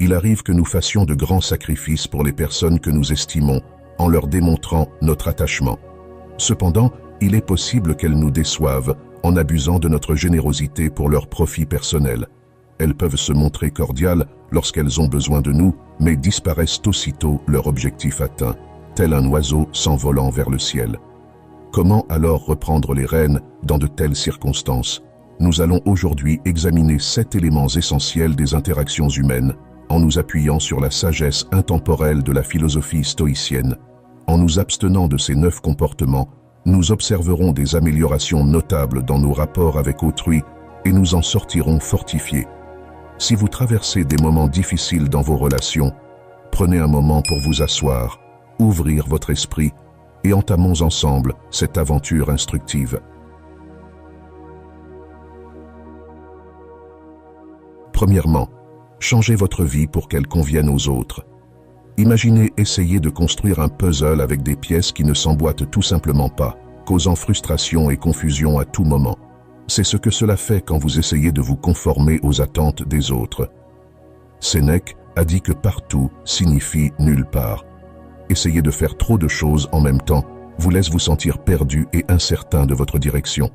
Il arrive que nous fassions de grands sacrifices pour les personnes que nous estimons, en leur démontrant notre attachement. Cependant, il est possible qu'elles nous déçoivent en abusant de notre générosité pour leur profit personnel. Elles peuvent se montrer cordiales lorsqu'elles ont besoin de nous, mais disparaissent aussitôt leur objectif atteint, tel un oiseau s'envolant vers le ciel. Comment alors reprendre les rênes dans de telles circonstances? Nous allons aujourd'hui examiner 7 éléments essentiels des interactions humaines, en nous appuyant sur la sagesse intemporelle de la philosophie stoïcienne. En nous abstenant de ces 9 comportements, nous observerons des améliorations notables dans nos rapports avec autrui et nous en sortirons fortifiés. Si vous traversez des moments difficiles dans vos relations, prenez un moment pour vous asseoir, ouvrir votre esprit et entamons ensemble cette aventure instructive. Premièrement, changez votre vie pour qu'elle convienne aux autres. Imaginez essayer de construire un puzzle avec des pièces qui ne s'emboîtent tout simplement pas, causant frustration et confusion à tout moment. C'est ce que cela fait quand vous essayez de vous conformer aux attentes des autres. Sénèque a dit que partout signifie nulle part. Essayer de faire trop de choses en même temps vous laisse vous sentir perdu et incertain de votre direction.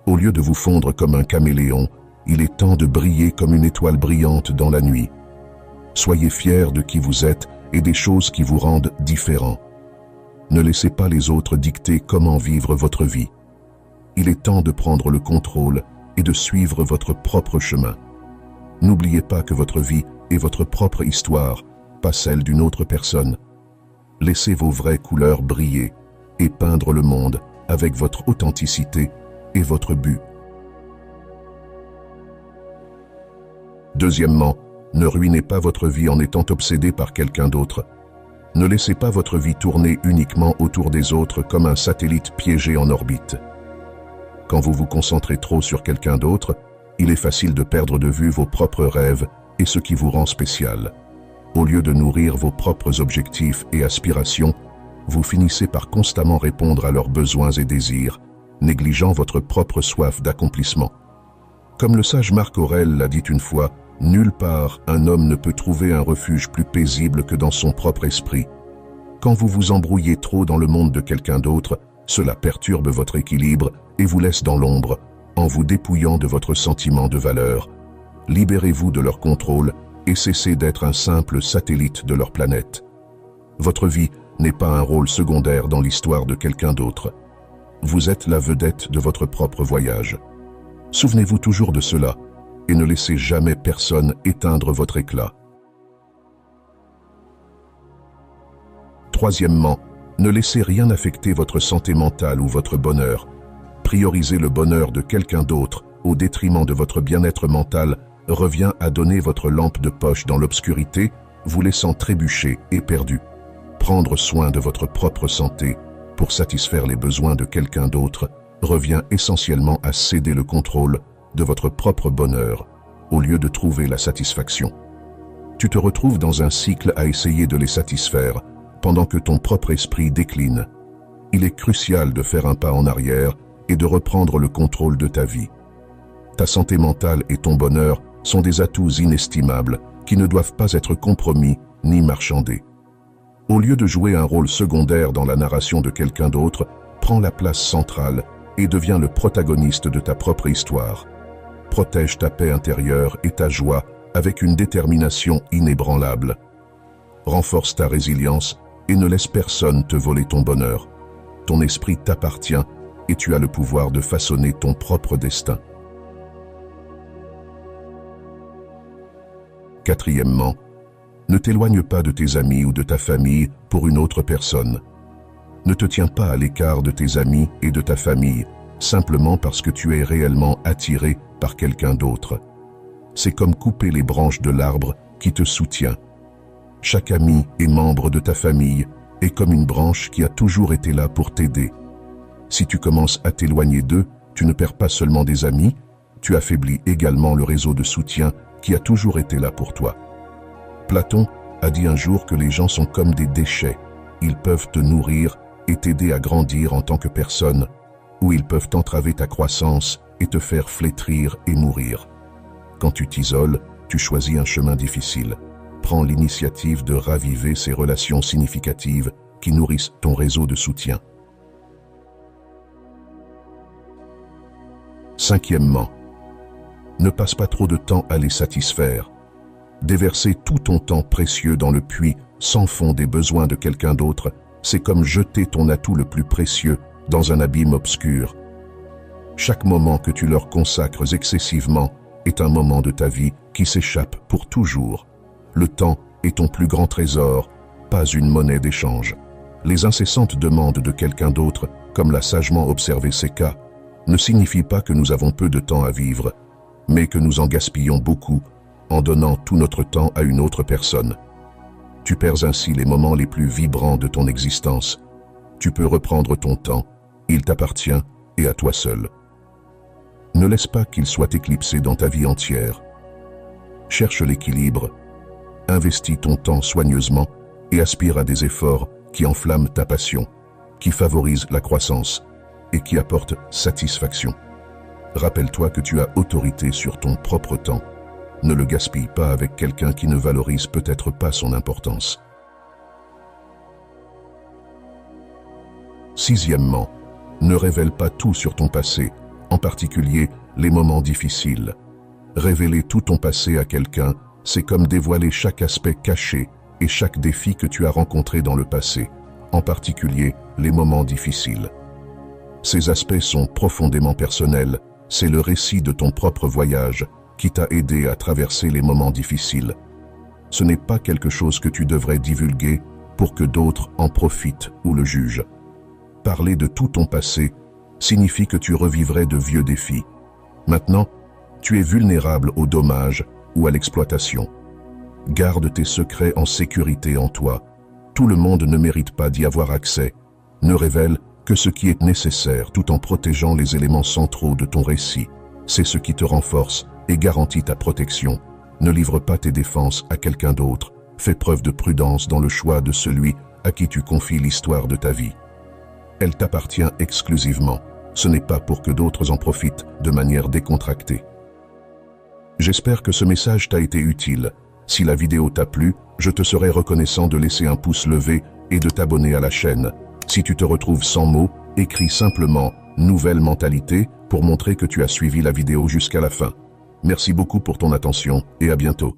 Au lieu de vous fondre comme un caméléon, il est temps de briller comme une étoile brillante dans la nuit. Soyez fiers de qui vous êtes et des choses qui vous rendent différents. Ne laissez pas les autres dicter comment vivre votre vie. Il est temps de prendre le contrôle et de suivre votre propre chemin. N'oubliez pas que votre vie est votre propre histoire, pas celle d'une autre personne. Laissez vos vraies couleurs briller et peindre le monde avec votre authenticité et votre but. Deuxièmement, ne ruinez pas votre vie en étant obsédé par quelqu'un d'autre. Ne laissez pas votre vie tourner uniquement autour des autres comme un satellite piégé en orbite. Quand vous vous concentrez trop sur quelqu'un d'autre, il est facile de perdre de vue vos propres rêves et ce qui vous rend spécial. Au lieu de nourrir vos propres objectifs et aspirations, vous finissez par constamment répondre à leurs besoins et désirs, négligeant votre propre soif d'accomplissement. Comme le sage Marc Aurèle l'a dit une fois, nulle part un homme ne peut trouver un refuge plus paisible que dans son propre esprit. Quand vous vous embrouillez trop dans le monde de quelqu'un d'autre, cela perturbe votre équilibre et vous laisse dans l'ombre, en vous dépouillant de votre sentiment de valeur. Libérez-vous de leur contrôle et cessez d'être un simple satellite de leur planète. Votre vie n'est pas un rôle secondaire dans l'histoire de quelqu'un d'autre. Vous êtes la vedette de votre propre voyage. Souvenez-vous toujours de cela et ne laissez jamais personne éteindre votre éclat. Troisièmement, ne laissez rien affecter votre santé mentale ou votre bonheur. Prioriser le bonheur de quelqu'un d'autre au détriment de votre bien-être mental revient à donner votre lampe de poche dans l'obscurité, vous laissant trébucher et perdu. Prendre soin de votre propre santé pour satisfaire les besoins de quelqu'un d'autre revient essentiellement à céder le contrôle de votre propre bonheur au lieu de trouver la satisfaction. Tu te retrouves dans un cycle à essayer de les satisfaire pendant que ton propre esprit décline. Il est crucial de faire un pas en arrière et de reprendre le contrôle de ta vie. Ta santé mentale et ton bonheur sont des atouts inestimables qui ne doivent pas être compromis ni marchandés. Au lieu de jouer un rôle secondaire dans la narration de quelqu'un d'autre, prends la place centrale et deviens le protagoniste de ta propre histoire. Protège ta paix intérieure et ta joie avec une détermination inébranlable. Renforce ta résilience et ne laisse personne te voler ton bonheur. Ton esprit t'appartient et tu as le pouvoir de façonner ton propre destin. Quatrièmement, ne t'éloigne pas de tes amis ou de ta famille pour une autre personne. Ne te tiens pas à l'écart de tes amis et de ta famille, simplement parce que tu es réellement attiré par quelqu'un d'autre. C'est comme couper les branches de l'arbre qui te soutient. Chaque ami et membre de ta famille est comme une branche qui a toujours été là pour t'aider. Si tu commences à t'éloigner d'eux, tu ne perds pas seulement des amis, tu affaiblis également le réseau de soutien qui a toujours été là pour toi. Platon a dit un jour que les gens sont comme des déchets. Ils peuvent te nourrir et t'aider à grandir en tant que personne, ou ils peuvent entraver ta croissance et te faire flétrir et mourir. Quand tu t'isoles, tu choisis un chemin difficile. prends l'initiative de raviver ces relations significatives qui nourrissent ton réseau de soutien. Cinquièmement, ne passe pas trop de temps à les satisfaire. Déverser tout ton temps précieux dans le puits sans fond des besoins de quelqu'un d'autre, c'est comme jeter ton atout le plus précieux dans un abîme obscur. Chaque moment que tu leur consacres excessivement est un moment de ta vie qui s'échappe pour toujours. Le temps est ton plus grand trésor, pas une monnaie d'échange. Les incessantes demandes de quelqu'un d'autre, comme l'a sagement observé Seca, ne signifient pas que nous avons peu de temps à vivre, mais que nous en gaspillons beaucoup en donnant tout notre temps à une autre personne. Tu perds ainsi les moments les plus vibrants de ton existence. Tu peux reprendre ton temps, il t'appartient et à toi seul. Ne laisse pas qu'il soit éclipsé dans ta vie entière. Cherche l'équilibre, investis ton temps soigneusement et aspire à des efforts qui enflamment ta passion, qui favorisent la croissance et qui apportent satisfaction. Rappelle-toi que tu as autorité sur ton propre temps. Ne le gaspille pas avec quelqu'un qui ne valorise peut-être pas son importance. Sixièmement, ne révèle pas tout sur ton passé, en particulier les moments difficiles. Révéler tout ton passé à quelqu'un, c'est comme dévoiler chaque aspect caché et chaque défi que tu as rencontré dans le passé, en particulier les moments difficiles. Ces aspects sont profondément personnels, c'est le récit de ton propre voyage qui t'a aidé à traverser les moments difficiles. Ce n'est pas quelque chose que tu devrais divulguer pour que d'autres en profitent ou le jugent. Parler de tout ton passé signifie que tu revivrais de vieux défis. Maintenant, tu es vulnérable aux dommages ou à l'exploitation. Garde tes secrets en sécurité en toi. Tout le monde ne mérite pas d'y avoir accès. Ne révèle que ce qui est nécessaire tout en protégeant les éléments centraux de ton récit. C'est ce qui te renforce et garantit ta protection. Ne livre pas tes défenses à quelqu'un d'autre. Fais preuve de prudence dans le choix de celui à qui tu confies l'histoire de ta vie. Elle t'appartient exclusivement. Ce n'est pas pour que d'autres en profitent de manière décontractée. J'espère que ce message t'a été utile. Si la vidéo t'a plu, je te serai reconnaissant de laisser un pouce levé et de t'abonner à la chaîne. Si tu te retrouves sans mots, écris simplement « Nouvelle mentalité » pour montrer que tu as suivi la vidéo jusqu'à la fin. Merci beaucoup pour ton attention et à bientôt.